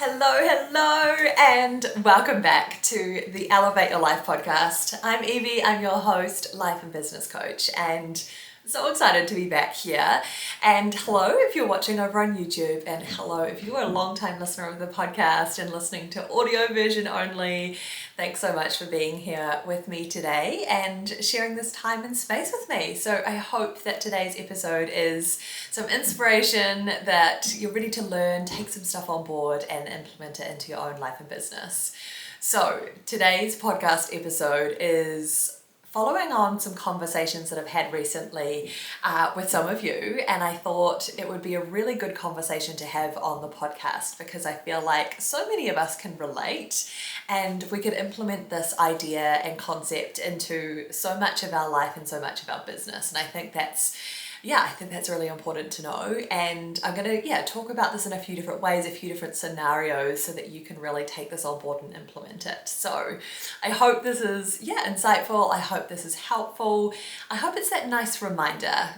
Hello, and welcome back to the Elevate Your Life podcast. I'm Evie, I'm your host, life and business coach, and so excited to be back here. And hello if you're watching over on YouTube, and hello if you are a long-time listener of the podcast and listening to audio version only. Thanks so much for being here with me today and sharing this time and space with me. So I hope that today's episode is some inspiration, that you're ready to learn, take some stuff on board and implement it into your own life and business. So today's podcast episode is following on some conversations that I've had recently with some of you, and I thought it would be a really good conversation to have on the podcast because I feel like so many of us can relate and we could implement this idea and concept into so much of our life and so much of our business. And I think that's really important to know. And I'm going to, talk about this in a few different ways, a few different scenarios so that you can really take this on board and implement it. So I hope this is, insightful. I hope this is helpful. I hope it's that nice reminder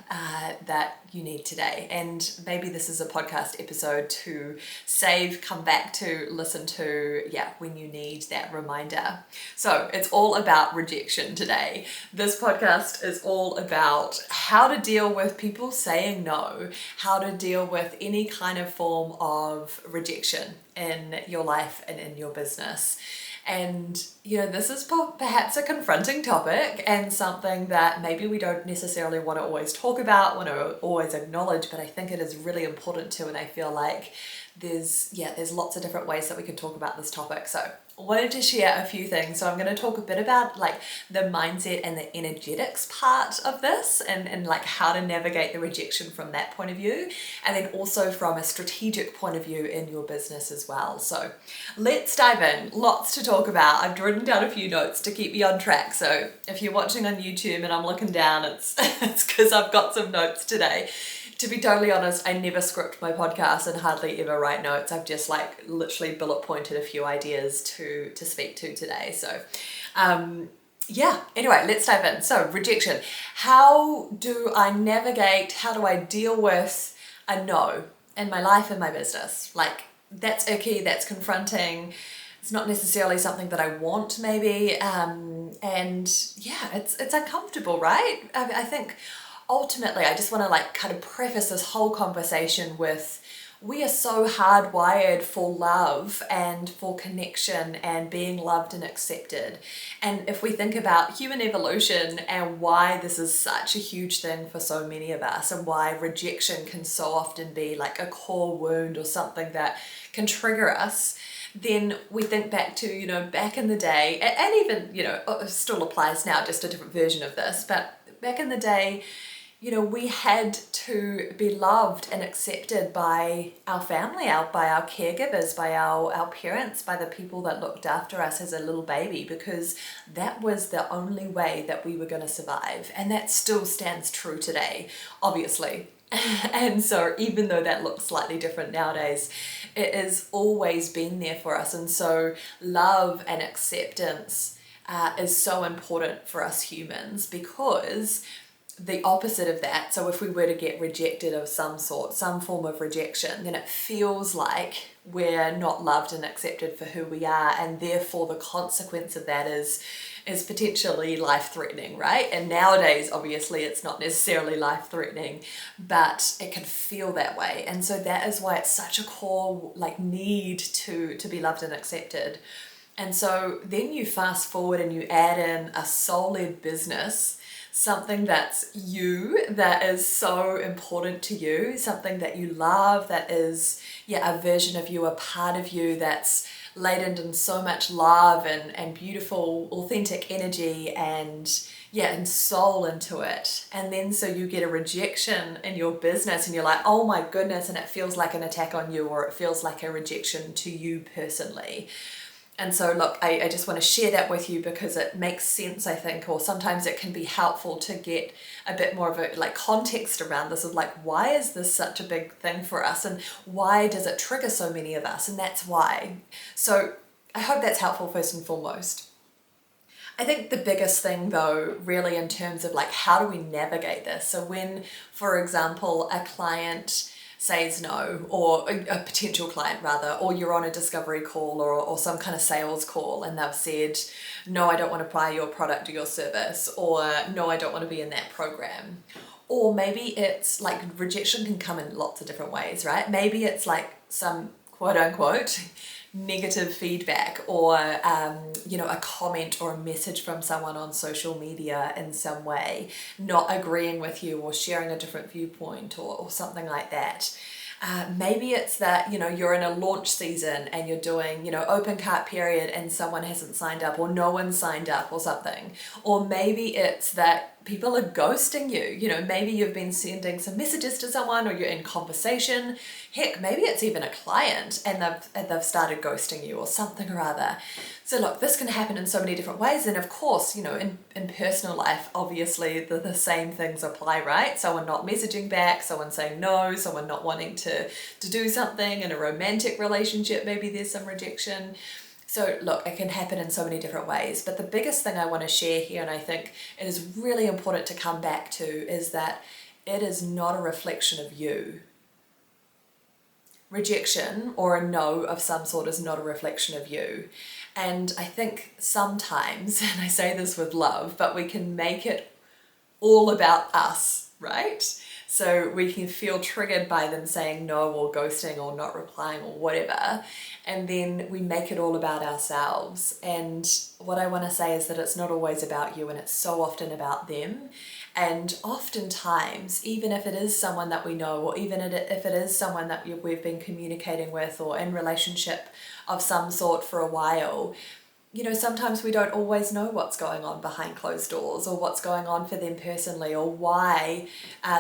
that you need today. And maybe this is a podcast episode to save, come back to, listen to, when you need that reminder. So it's all about rejection today. This podcast is all about how to deal with people saying no, how to deal with any kind of form of rejection in your life and in your business. And, this is perhaps a confronting topic and something that maybe we don't necessarily want to always talk about, want to always acknowledge, but I think it is really important to, and I feel like there's lots of different ways that we can talk about this topic. So I wanted to share a few things. So I'm going to talk a bit about like the mindset and the energetics part of this and like how to navigate the rejection from that point of view, and then also from a strategic point of view in your business as well. So let's dive in. Lots to talk about. I've written down a few notes to keep me on track. So if you're watching on YouTube and I'm looking down, it's because I've got some notes today. To be totally honest, I never script my podcast and hardly ever write notes. I've just like literally bullet pointed a few ideas to speak to today. So anyway, let's dive in. So rejection. How do I navigate, how do I deal with a no in my life and my business? Like that's icky, that's confronting. It's not necessarily something that I want maybe. It's uncomfortable, right? I think ultimately, I just want to like kind of preface this whole conversation with we are so hardwired for love and for connection and being loved and accepted. And if we think about human evolution and why this is such a huge thing for so many of us and why rejection can so often be like a core wound or something that can trigger us, then we think back to, back in the day, and even, it still applies now, just a different version of this, but back in the day, we had to be loved and accepted by our family, by our caregivers, by our parents, by the people that looked after us as a little baby, because that was the only way that we were going to survive. And that still stands true today, obviously. And so even though that looks slightly different nowadays, it has always been there for us. And so love and acceptance is so important for us humans, because the opposite of that, so if we were to get rejected of some sort, some form of rejection, then it feels like we're not loved and accepted for who we are, and therefore the consequence of that is potentially life-threatening, right? And nowadays, obviously, it's not necessarily life-threatening, but it can feel that way. And so that is why it's such a core need to be loved and accepted. And so then you fast forward and you add in a solid business, something that's you, that is so important to you, something that you love, that is a version of you, a part of you that's laden in so much love and beautiful, authentic energy and soul into it. And then so you get a rejection in your business and you're like, oh my goodness, and it feels like an attack on you, or it feels like a rejection to you personally. And so look, I just want to share that with you because it makes sense, I think, or sometimes it can be helpful to get a bit more of a context around this of why is this such a big thing for us and why does it trigger so many of us, and that's why. So I hope that's helpful first and foremost. I think the biggest thing though, really in terms of how do we navigate this? So when, for example, a client says no, or a potential client rather, or you're on a discovery call or some kind of sales call and they've said, no, I don't want to buy your product or your service, or no, I don't want to be in that program. Or maybe it's like rejection can come in lots of different ways, right? Maybe it's like some quote unquote negative feedback, or a comment or a message from someone on social media in some way, not agreeing with you or sharing a different viewpoint or something like that. Maybe it's that, you're in a launch season and you're doing, open cart period and someone hasn't signed up or no one signed up or something. Or maybe it's that people are ghosting you. Maybe you've been sending some messages to someone or you're in conversation. Heck, maybe it's even a client and they've started ghosting you or something or other. So look, this can happen in so many different ways. And of course, in personal life, obviously the same things apply, right? Someone not messaging back, someone saying no, someone not wanting to do something. In a romantic relationship, maybe there's some rejection. So look, it can happen in so many different ways, but the biggest thing I want to share here, and I think it is really important to come back to, is that it is not a reflection of you. Rejection or a no of some sort is not a reflection of you. And I think sometimes, and I say this with love, but we can make it all about us, right? So we can feel triggered by them saying no or ghosting or not replying or whatever, and then we make it all about ourselves. And what I want to say is that it's not always about you, and it's so often about them. And oftentimes, even if it is someone that we know, or even if it is someone that we've been communicating with or in relationship of some sort for a while, sometimes we don't always know what's going on behind closed doors, or what's going on for them personally, or why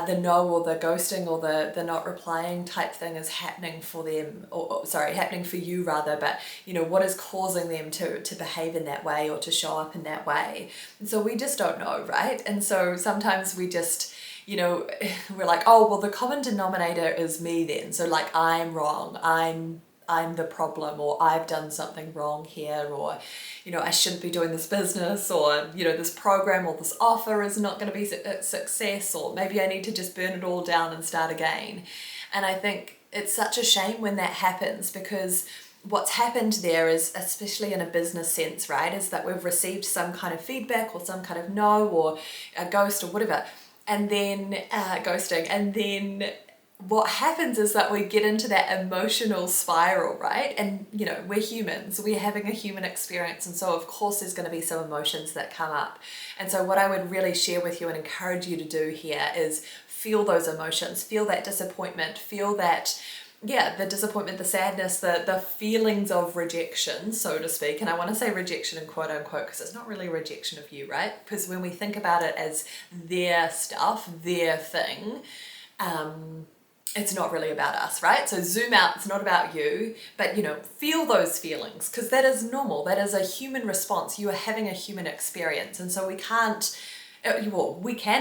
the no or the ghosting or the not replying type thing is happening for them, happening for you rather, but what is causing them to behave in that way or to show up in that way. And so we just don't know, right? And so sometimes we just, we're like, oh, well, the common denominator is me then. So like, I'm wrong, I'm the problem, or I've done something wrong here, or I shouldn't be doing this business, or this program or this offer is not going to be a success, or maybe I need to just burn it all down and start again. And I think it's such a shame when that happens, because what's happened there is, especially in a business sense, right, is that we've received some kind of feedback or some kind of no or a ghost or whatever, and then ghosting, and then what happens is that we get into that emotional spiral, right? And we're humans, we're having a human experience, and so of course there's going to be some emotions that come up. And so what I would really share with you and encourage you to do here is feel those emotions, feel that disappointment, feel that the disappointment, the sadness, the feelings of rejection, so to speak. And I want to say rejection in quote unquote, because it's not really a rejection of you, right? Because when we think about it as their stuff, their thing, it's not really about us, right? So zoom out, it's not about you, but feel those feelings, because that is normal. That is a human response. You are having a human experience. And so we can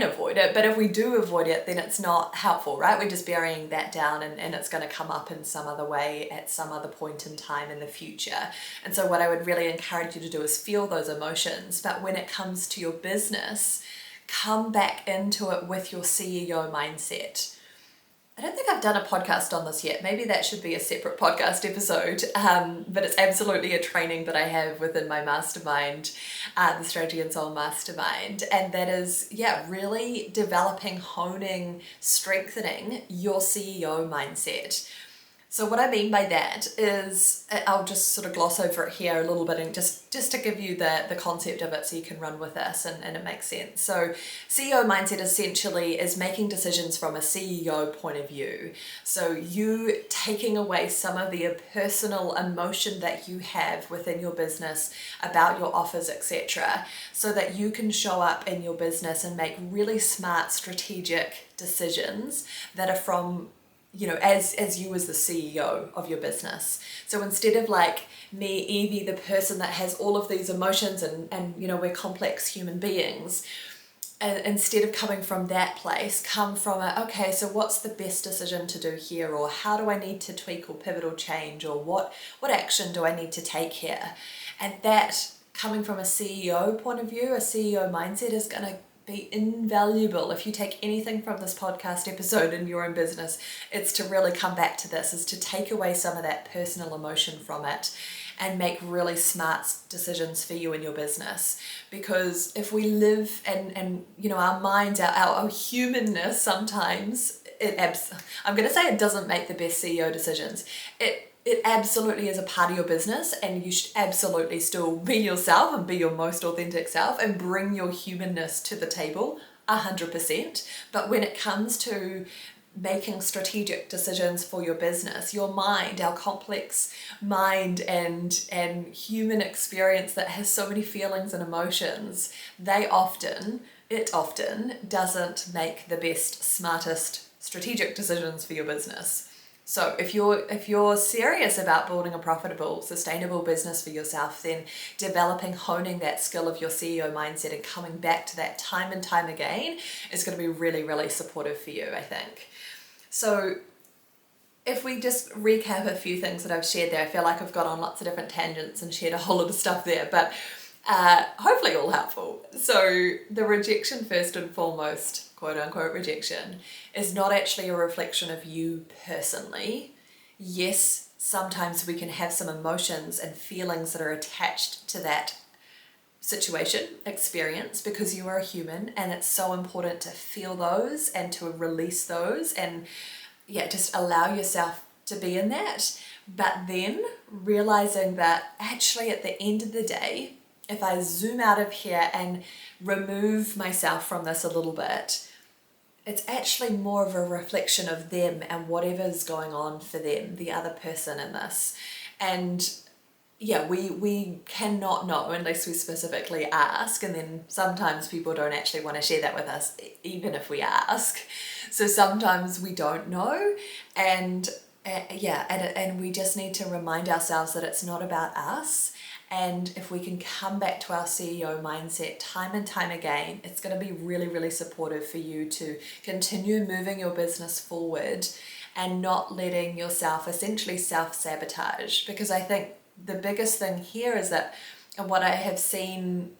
avoid it, but if we do avoid it, then it's not helpful, right? We're just burying that down, and it's going to come up in some other way at some other point in time in the future. And so what I would really encourage you to do is feel those emotions. But when it comes to your business, come back into it with your CEO mindset. I don't think I've done a podcast on this yet. Maybe that should be a separate podcast episode, but it's absolutely a training that I have within my mastermind, the Strategy and Soul Mastermind. And that is, really developing, honing, strengthening your CEO mindset. So what I mean by that is, I'll just sort of gloss over it here a little bit, and just to give you the concept of it so you can run with this and it makes sense. So CEO mindset essentially is making decisions from a CEO point of view. So you taking away some of the personal emotion that you have within your business about your offers, etc., so that you can show up in your business and make really smart strategic decisions that are from as you as the CEO of your business. So instead of like me, Evie, the person that has all of these emotions and we're complex human beings, instead of coming from that place, come from okay, so what's the best decision to do here, or how do I need to tweak or pivot or change, or what action do I need to take here? And that, coming from a CEO point of view, a CEO mindset, is going to be invaluable. If you take anything from this podcast episode in your own business, it's to really come back to this, is to take away some of that personal emotion from it and make really smart decisions for you in your business. Because if we live and our minds, our humanness, sometimes I'm going to say it doesn't make the best CEO decisions. It absolutely is a part of your business, and you should absolutely still be yourself and be your most authentic self and bring your humanness to the table 100%. But when it comes to making strategic decisions for your business, your mind, our complex mind and human experience that has so many feelings and emotions, it often doesn't make the best, smartest strategic decisions for your business. So if you're serious about building a profitable, sustainable business for yourself, then developing, honing that skill of your CEO mindset and coming back to that time and time again is going to be really, really supportive for you, I think. So if we just recap a few things that I've shared there, I feel like I've got on lots of different tangents and shared a whole lot of stuff there, but hopefully all helpful. So the rejection, first and foremost, quote unquote rejection, is not actually a reflection of you personally. Yes, sometimes we can have some emotions and feelings that are attached to that situation, experience, because you are a human, and it's so important to feel those and to release those and just allow yourself to be in that. But then realizing that actually at the end of the day, if I zoom out of here and remove myself from this a little bit, it's actually more of a reflection of them and whatever's going on for them, the other person in this. And we cannot know unless we specifically ask, and then sometimes people don't actually want to share that with us even if we ask. So sometimes we don't know, and we just need to remind ourselves that it's not about us. And if we can come back to our CEO mindset time and time again, it's going to be really, really supportive for you to continue moving your business forward and not letting yourself essentially self-sabotage. Because I think the biggest thing here is that, and what I have seen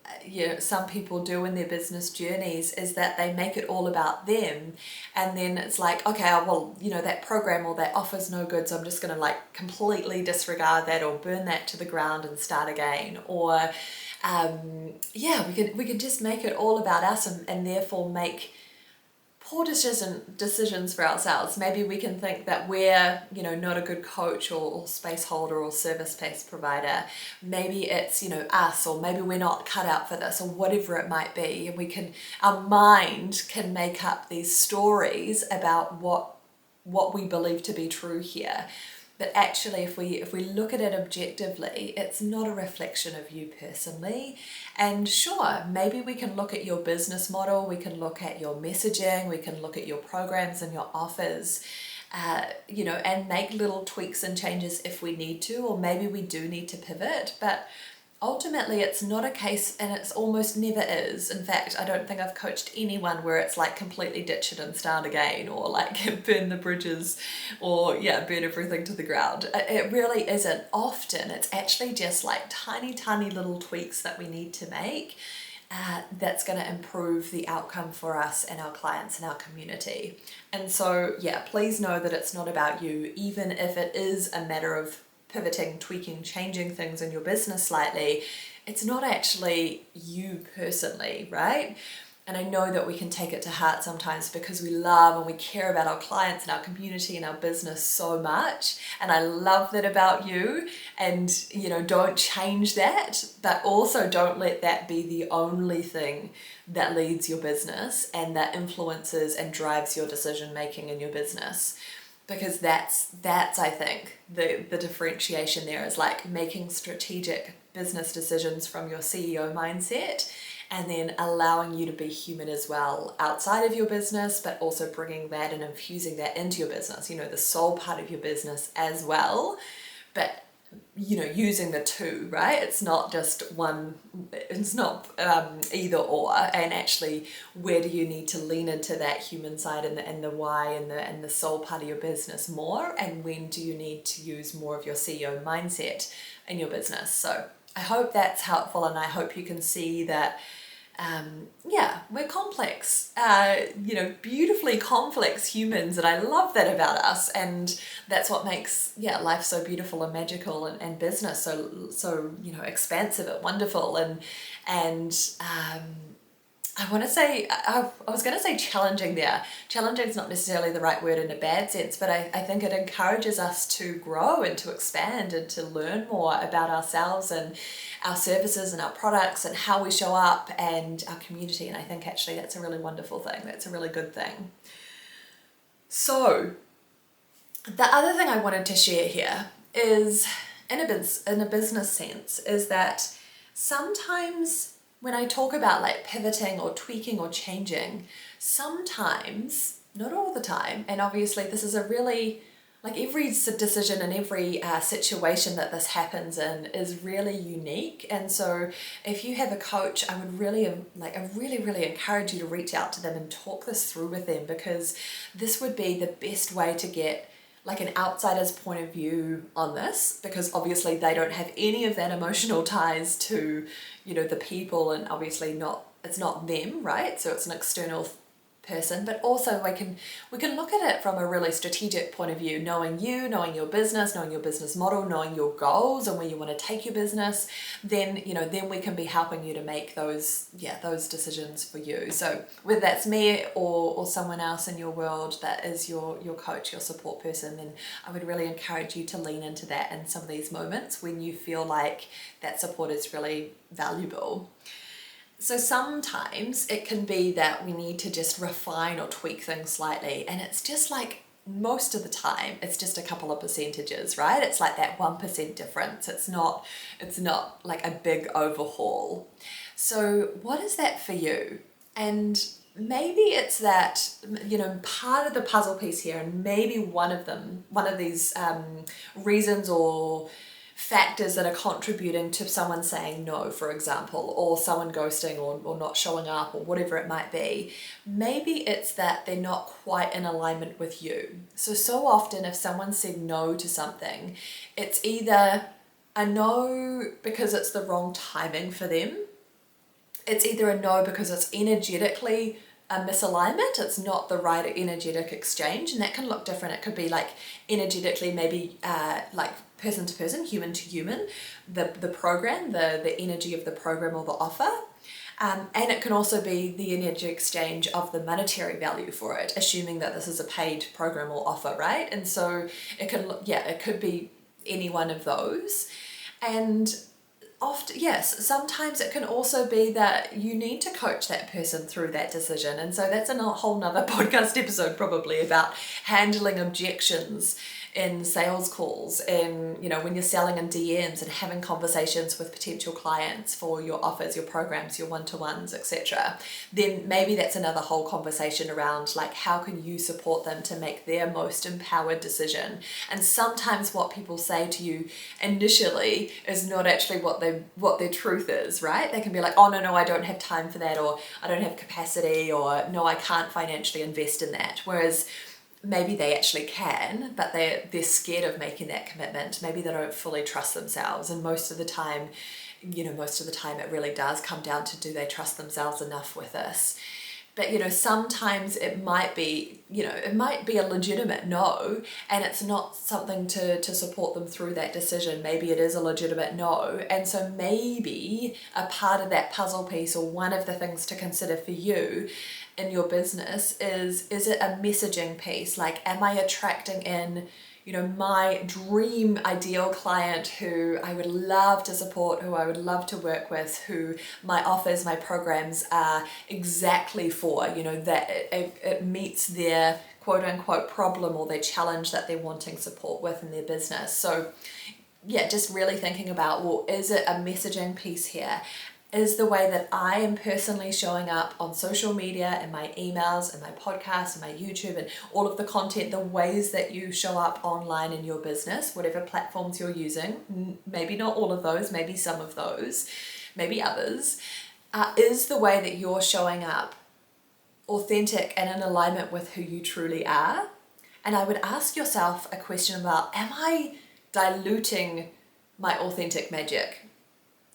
some people do in their business journeys, is that they make it all about them, and then it's like, okay, well, that program or that offer's no good, so I'm just going to completely disregard that or burn that to the ground and start again. Or we can just make it all about us and therefore make poor decisions for ourselves. Maybe we can think that we're not a good coach or space holder or service-based provider. Maybe it's us, or maybe we're not cut out for this, or whatever it might be. And our mind can make up these stories about what we believe to be true here. But actually, if we look at it objectively, it's not a reflection of you personally. And sure, maybe we can look at your business model, we can look at your messaging, we can look at your programs and your offers, and make little tweaks and changes if we need to, or maybe we do need to pivot. But ultimately, it's not a case, and it's almost never is. In fact, I don't think I've coached anyone where it's completely ditch it and start again, or burn the bridges, or burn everything to the ground. It really isn't. Often it's actually just tiny, tiny little tweaks that we need to make that's going to improve the outcome for us and our clients and our community. And so, please know that it's not about you, even if it is a matter of pivoting, tweaking, changing things in your business slightly. It's not actually you personally, right? And I know that we can take it to heart sometimes because we love and we care about our clients and our community and our business so much. And I love that about you. And, don't change that, but also don't let that be the only thing that leads your business and that influences and drives your decision making in your business. Because that's I think the differentiation there is making strategic business decisions from your CEO mindset, and then allowing you to be human as well outside of your business, but also bringing that and infusing that into your business, the soul part of your business as well. But using the two, right? It's not just one, it's not either or. And actually, where do you need to lean into that human side and the why and the soul part of your business more? And when do you need to use more of your CEO mindset in your business? So I hope that's helpful, and I hope you can see that we're complex, beautifully complex humans, and I love that about us, and that's what makes life so beautiful and magical, and business so expansive and wonderful, and I want to say, I was going to say challenging there. Challenging is not necessarily the right word in a bad sense, but I think it encourages us to grow and to expand and to learn more about ourselves and our services and our products and how we show up and our community. And I think actually that's a really wonderful thing. That's a really good thing. So the other thing I wanted to share here is, in a business sense, is that sometimes when I talk about like pivoting or tweaking or changing, sometimes, not all the time, and obviously this is a really, like every decision and every situation that this happens in is really unique. And so if you have a coach, I really encourage you to reach out to them and talk this through with them, because this would be the best way to get like an outsider's point of view on this, because obviously they don't have any of that emotional ties to, the people, and obviously it's not them, right? So it's an external person, but also we can look at it from a really strategic point of view, knowing your business model, knowing your goals and where you want to take your business. Then we can be helping you to make those decisions for you. So whether that's me or someone else in your world that is your coach, your support person, then I would really encourage you to lean into that in some of these moments when you feel like that support is really valuable. So sometimes it can be that we need to just refine or tweak things slightly, and it's just like most of the time it's just a couple of percentages, right? It's like that 1% difference. It's not like a big overhaul. So what is that for you? And maybe it's that, part of the puzzle piece here, and maybe one of these reasons or factors that are contributing to someone saying no, for example, or someone ghosting or not showing up or whatever it might be. Maybe it's that they're not quite in alignment with you. So often if someone said no to something, it's either a no because it's the wrong timing for them. It's either a no because it's energetically a misalignment, it's not the right energetic exchange, and that can look different. It could be like energetically, maybe like person to person, human to human, the program, the energy of the program or the offer. And it can also be the energy exchange of the monetary value for it, assuming that this is a paid program or offer, right? And so it could be any one of those. And often, yes, sometimes it can also be that you need to coach that person through that decision. And so that's a whole nother podcast episode probably about handling objections in sales calls, and when you're selling in DMs and having conversations with potential clients for your offers, your programs, your one-to-ones, etc. Then maybe that's another whole conversation around like how can you support them to make their most empowered decision. And sometimes what people say to you initially is not actually what their truth is, right? They can be like, oh no, I don't have time for that, or I don't have capacity, or no, I can't financially invest in that. Whereas maybe they actually can, but they're scared of making that commitment. Maybe they don't fully trust themselves. And most of the time it really does come down to, do they trust themselves enough with this? But sometimes it might be a legitimate no, and it's not something to support them through that decision. Maybe it is a legitimate no. And so maybe a part of that puzzle piece, or one of the things to consider for you in your business is it a messaging piece? Like, am I attracting in my dream ideal client who I would love to support, who I would love to work with, who my offers, my programs are exactly for, that it meets their quote unquote problem or their challenge that they're wanting support with in their business. So just really thinking about, well, is it a messaging piece here? Is the way that I am personally showing up on social media and my emails and my podcast and my YouTube and all of the content, the ways that you show up online in your business, whatever platforms you're using, maybe not all of those, maybe some of those, maybe others, is the way that you're showing up authentic and in alignment with who you truly are? And I would ask yourself a question about, am I diluting my authentic magic?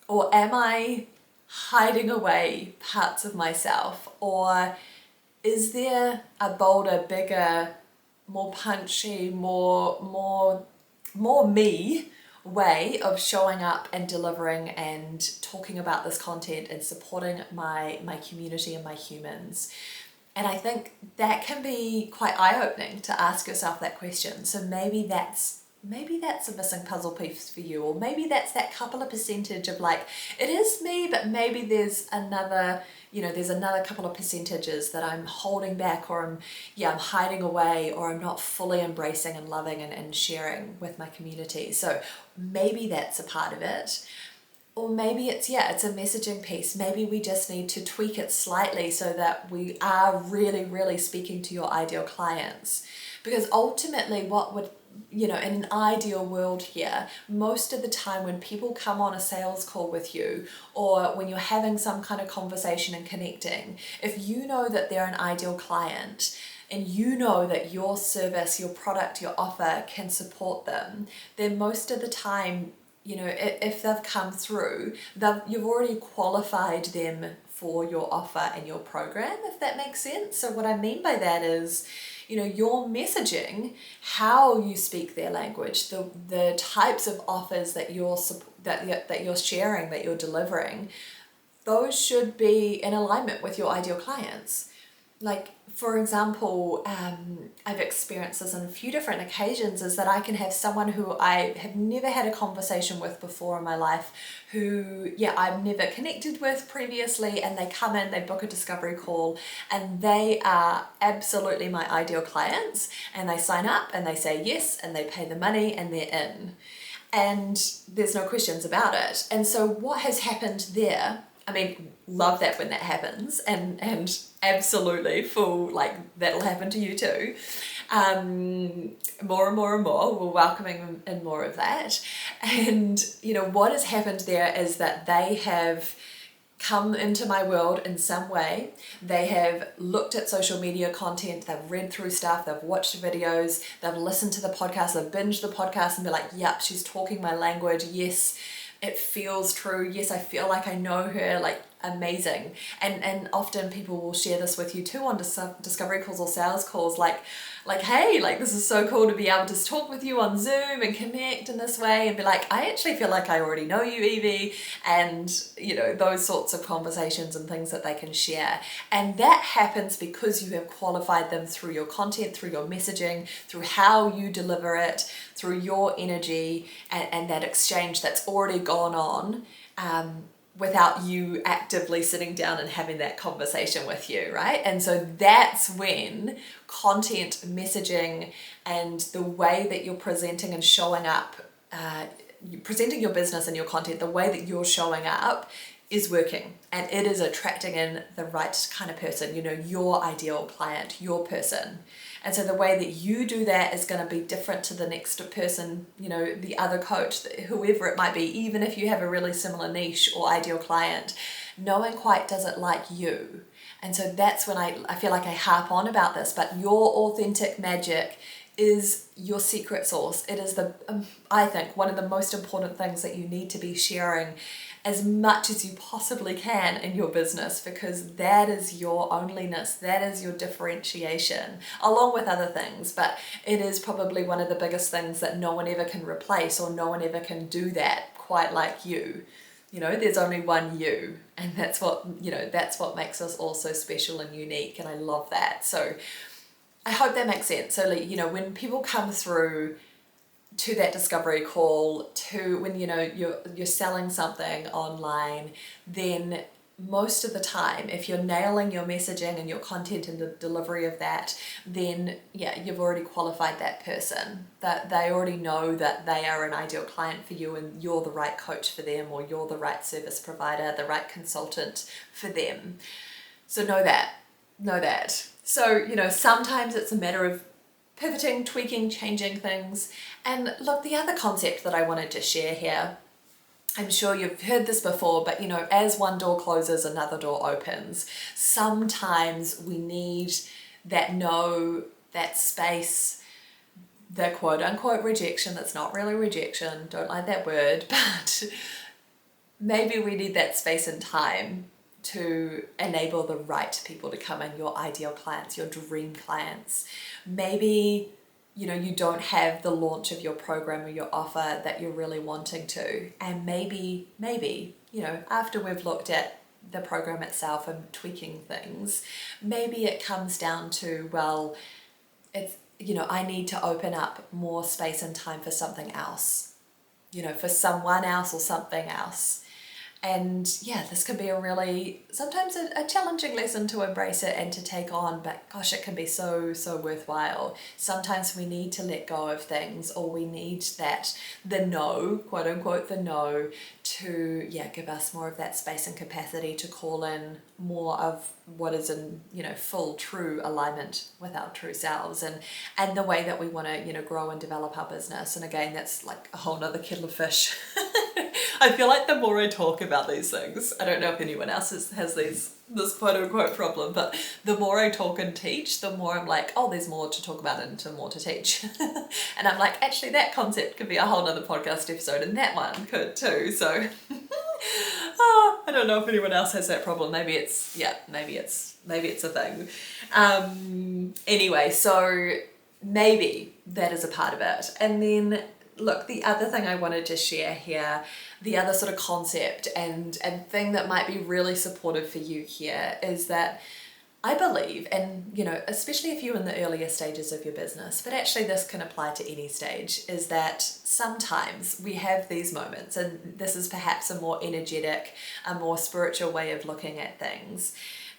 Or am I hiding away parts of myself? Or is there a bolder, bigger, more punchy, more me way of showing up and delivering and talking about this content and supporting my community and my humans? And I think that can be quite eye-opening to ask yourself that question. So maybe that's a missing puzzle piece for you, or maybe that's that couple of percentage of like, it is me, but maybe there's another couple of percentages that I'm holding back, or I'm hiding away, or I'm not fully embracing and loving and sharing with my community. So maybe that's a part of it. Or maybe it's a messaging piece. Maybe we just need to tweak it slightly so that we are really, really speaking to your ideal clients. Because ultimately in an ideal world here, most of the time when people come on a sales call with you, or when you're having some kind of conversation and connecting, if you know that they're an ideal client, and you know that your service, your product, your offer can support them, then most of the time, if they've come through, you've already qualified them for your offer and your program, if that makes sense. So what I mean by that is, your messaging, how you speak their language, the types of offers that you're sharing, that you're delivering, those should be in alignment with your ideal clients. Like, for example, I've experienced this on a few different occasions, is that I can have someone who I have never had a conversation with before in my life, who, I've never connected with previously, and they come in, they book a discovery call, and they are absolutely my ideal clients, and they sign up, and they say yes, and they pay the money, and they're in. And there's no questions about it. And so what has happened there, I mean, love that when that happens, and absolutely full, like, that'll happen to you too. More and more and more, we're welcoming in more of that. And, what has happened there is that they have come into my world in some way. They have looked at social media content, they've read through stuff, they've watched videos, they've listened to the podcast, they've binged the podcast and be like, yep, she's talking my language. Yes, it feels true. Yes, I feel like I know her, like, amazing. And often people will share this with you too on discovery calls or sales calls, like, hey, like, this is so cool to be able to talk with you on Zoom and connect in this way, and be like, I actually feel like I already know you, Evie, and those sorts of conversations and things that they can share. And that happens because you have qualified them through your content, through your messaging, through how you deliver it, through your energy, and that exchange that's already gone on, without you actively sitting down and having that conversation with you, right? And so that's when content, messaging, and the way that you're presenting and showing up, presenting your business and your content, the way that you're showing up is working, and it is attracting in the right kind of person, your ideal client, your person. And so the way that you do that is going to be different to the next person, the other coach, whoever it might be, even if you have a really similar niche or ideal client. No one quite does it like you. And so that's when I feel like I harp on about this, but your authentic magic is your secret sauce. It is I think, one of the most important things that you need to be sharing as much as you possibly can in your business, because that is your onlyness, that is your differentiation, along with other things, but it is probably one of the biggest things that no one ever can replace, or no one ever can do that quite like you. There's only one you, and that's what makes us all so special and unique, and I love that. So I hope that makes sense. So, when people come through to that discovery call, to when you're selling something online, then most of the time, if you're nailing your messaging and your content and the delivery of that, then you've already qualified that person, that they already know that they are an ideal client for you, and you're the right coach for them, or you're the right service provider, the right consultant for them. So know that. So sometimes it's a matter of pivoting, tweaking, changing things. And look, the other concept that I wanted to share here, I'm sure you've heard this before, but as one door closes, another door opens. Sometimes we need that space, the quote unquote rejection. That's not really rejection, don't like that word, but maybe we need that space and time to enable the right people to come in, your ideal clients, your dream clients. Maybe, you don't have the launch of your program or your offer that you're really wanting to. And maybe, after we've looked at the program itself and tweaking things, maybe it comes down to, well, it's, I need to open up more space and time for something else, for someone else or something else. And yeah, this can be sometimes a challenging lesson to embrace it and to take on, but gosh, it can be so, so worthwhile. Sometimes we need to let go of things, or we need the no, quote unquote, the no, to, give us more of that space and capacity to call in more of what is in, full, true alignment with our true selves and the way that we want to, grow and develop our business. And again, that's like a whole nother kettle of fish. I feel like the more I talk about these things, I don't know if anyone else has this quote unquote problem, but the more I talk and teach, the more I'm like, oh, there's more to talk about and more to teach. And I'm like, actually, that concept could be a whole nother podcast episode, and that one could too. So I don't know if anyone else has that problem. Maybe it's a thing. Anyway, so maybe that is a part of it. And then look, the other thing I wanted to share here, the other sort of concept and thing that might be really supportive for you here is that I believe, and especially if you're in the earlier stages of your business, but actually this can apply to any stage, is that sometimes we have these moments, and this is perhaps a more energetic, a more spiritual way of looking at things.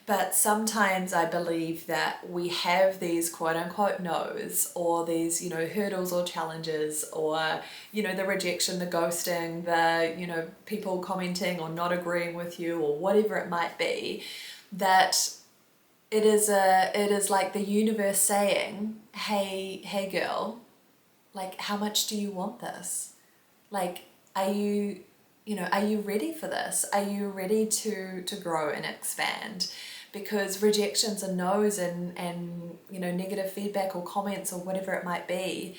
But sometimes I believe that we have these quote unquote no's, or these, hurdles or challenges, or, the rejection, the ghosting, the, people commenting or not agreeing with you, or whatever it might be, that it is like the universe saying, hey girl, like, how much do you want this? Like, are you ready for this? Are you ready to grow and expand? Because rejections and no's and negative feedback or comments or whatever it might be,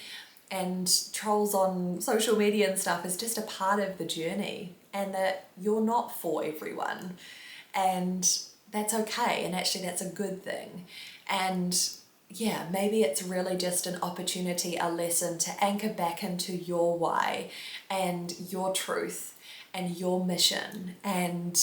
and trolls on social media and stuff is just a part of the journey, and that you're not for everyone, and that's okay, and actually that's a good thing. And yeah, maybe it's really just an opportunity, a lesson to anchor back into your why and your truth and your mission. And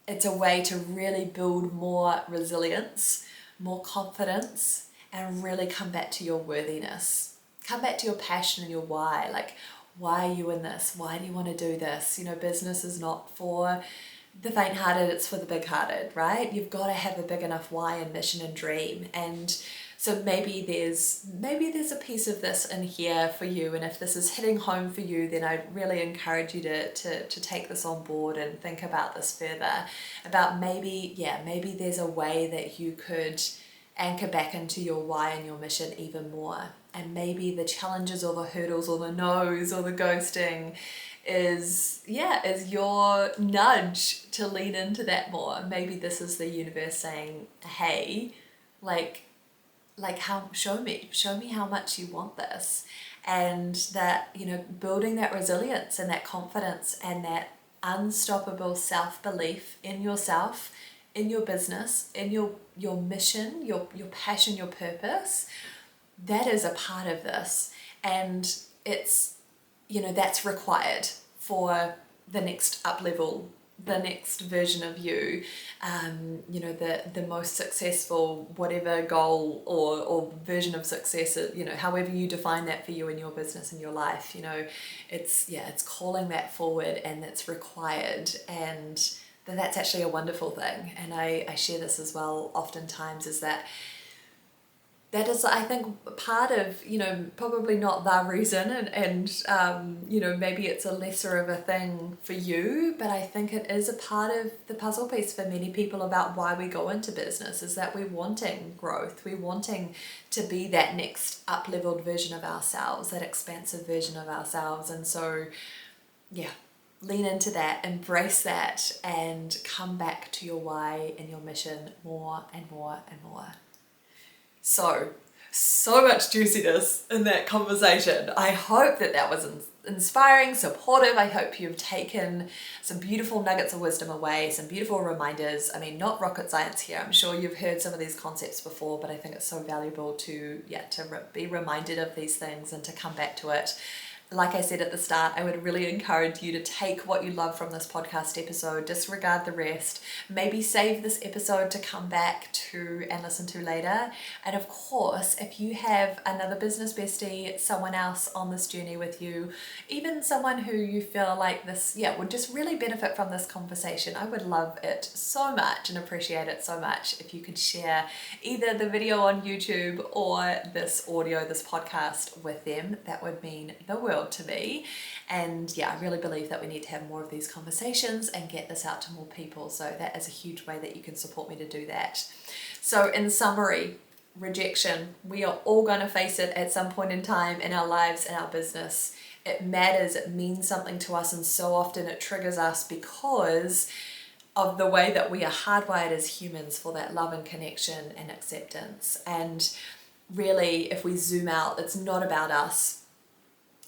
it's a way to really build more resilience, more confidence, and really come back to your worthiness. Come back to your passion and your why. Like, why are you in this? Why do you want to do this? Business is not for the faint-hearted, it's for the big-hearted, right? You've got to have a big enough why and mission and dream. And so maybe there's a piece of this in here for you, and if this is hitting home for you, then I'd really encourage you to take this on board and think about this further, about maybe there's a way that you could anchor back into your why and your mission even more. And maybe the challenges or the hurdles or the no's or the ghosting is your nudge to lean into that more. Maybe this is the universe saying, hey, show me how much you want this. And that, building that resilience and that confidence and that unstoppable self-belief in yourself, in your business, in your mission, your passion, your purpose, that is a part of this. And it's, that's required for the next up level, the next version of you, the most successful, whatever goal or version of success, however you define that for you in your business and your life, it's calling that forward, and that's required, and that's actually a wonderful thing. And I share this as well oftentimes, is that is, I think, part of, probably not the reason, and maybe it's a lesser of a thing for you, but I think it is a part of the puzzle piece for many people about why we go into business, is that we're wanting growth, we're wanting to be that next up-leveled version of ourselves, that expansive version of ourselves. And so, lean into that, embrace that, and come back to your why and your mission more and more and more. So so much juiciness in that conversation. I hope that that was inspiring, supportive. I hope you've taken some beautiful nuggets of wisdom away, some beautiful reminders. I mean, not rocket science here. I'm sure you've heard some of these concepts before, but I think it's so valuable to be reminded of these things and to come back to it. Like I said at the start, I would really encourage you to take what you love from this podcast episode, disregard the rest, maybe save this episode to come back to and listen to later. And of course, if you have another business bestie, someone else on this journey with you, even someone who you feel like this, would just really benefit from this conversation, I would love it so much and appreciate it so much if you could share either the video on YouTube or this audio, this podcast with them. That would mean the world to me. And I really believe that we need to have more of these conversations and get this out to more people. So that is a huge way that you can support me to do that. So in summary, rejection, we are all going to face it at some point in time in our lives and our business. It matters, it means something to us, and so often it triggers us because of the way that we are hardwired as humans for that love and connection and acceptance. And really, if we zoom out, it's not about us.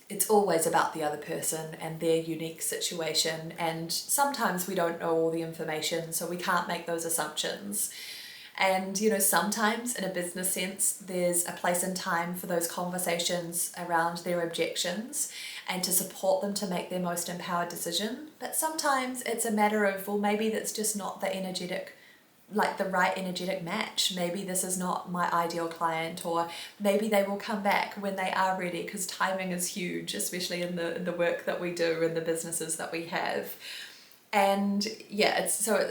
It's always about the other person and their unique situation, and sometimes we don't know all the information, so we can't make those assumptions. And sometimes in a business sense, there's a place and time for those conversations around their objections and to support them to make their most empowered decision. But sometimes it's a matter of, well, maybe that's just not the right energetic match. Maybe this is not my ideal client, or maybe they will come back when they are ready, because timing is huge, especially in the work that we do and the businesses that we have. And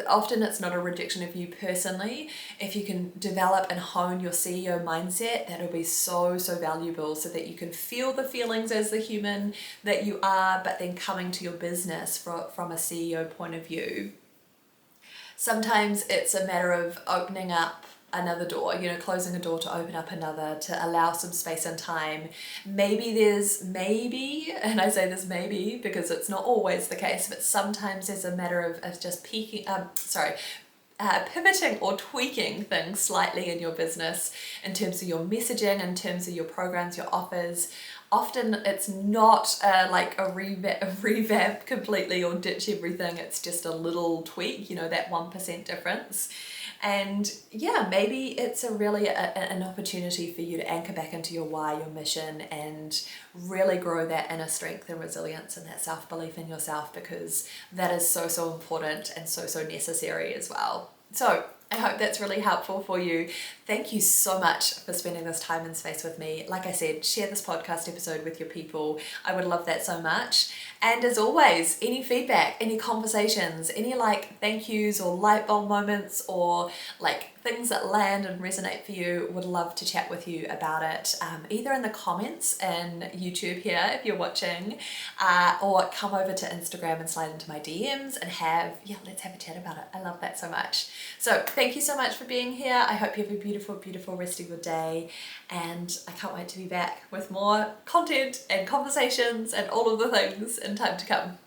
often it's not a rejection of you personally. If you can develop and hone your CEO mindset, that'll be so valuable, so that you can feel the feelings as the human that you are, but then coming to your business from a CEO point of view. Sometimes it's a matter of opening up another door, closing a door to open up another, to allow some space and time. Maybe, and I say this maybe because it's not always the case, but sometimes there's a matter of just pivoting or tweaking things slightly in your business in terms of your messaging, in terms of your programs, your offers. Often it's not like a revamp completely or ditch everything. It's just a little tweak, that 1% difference. And maybe it's an opportunity for you to anchor back into your why, your mission, and really grow that inner strength and resilience and that self-belief in yourself, because that is so important and so necessary as well. So I hope that's really helpful for you. Thank you so much for spending this time and space with me. Like I said, share this podcast episode with your people. I would love that so much. And as always, any feedback, any conversations, any thank yous or light bulb moments, or things that land and resonate for you, would love to chat with you about it, either in the comments in YouTube here if you're watching, or come over to Instagram and slide into my DMs and let's have a chat about it. I love that so much. So thank you so much for being here. I hope you have a beautiful rest of your day, and I can't wait to be back with more content and conversations and all of the things in time to come.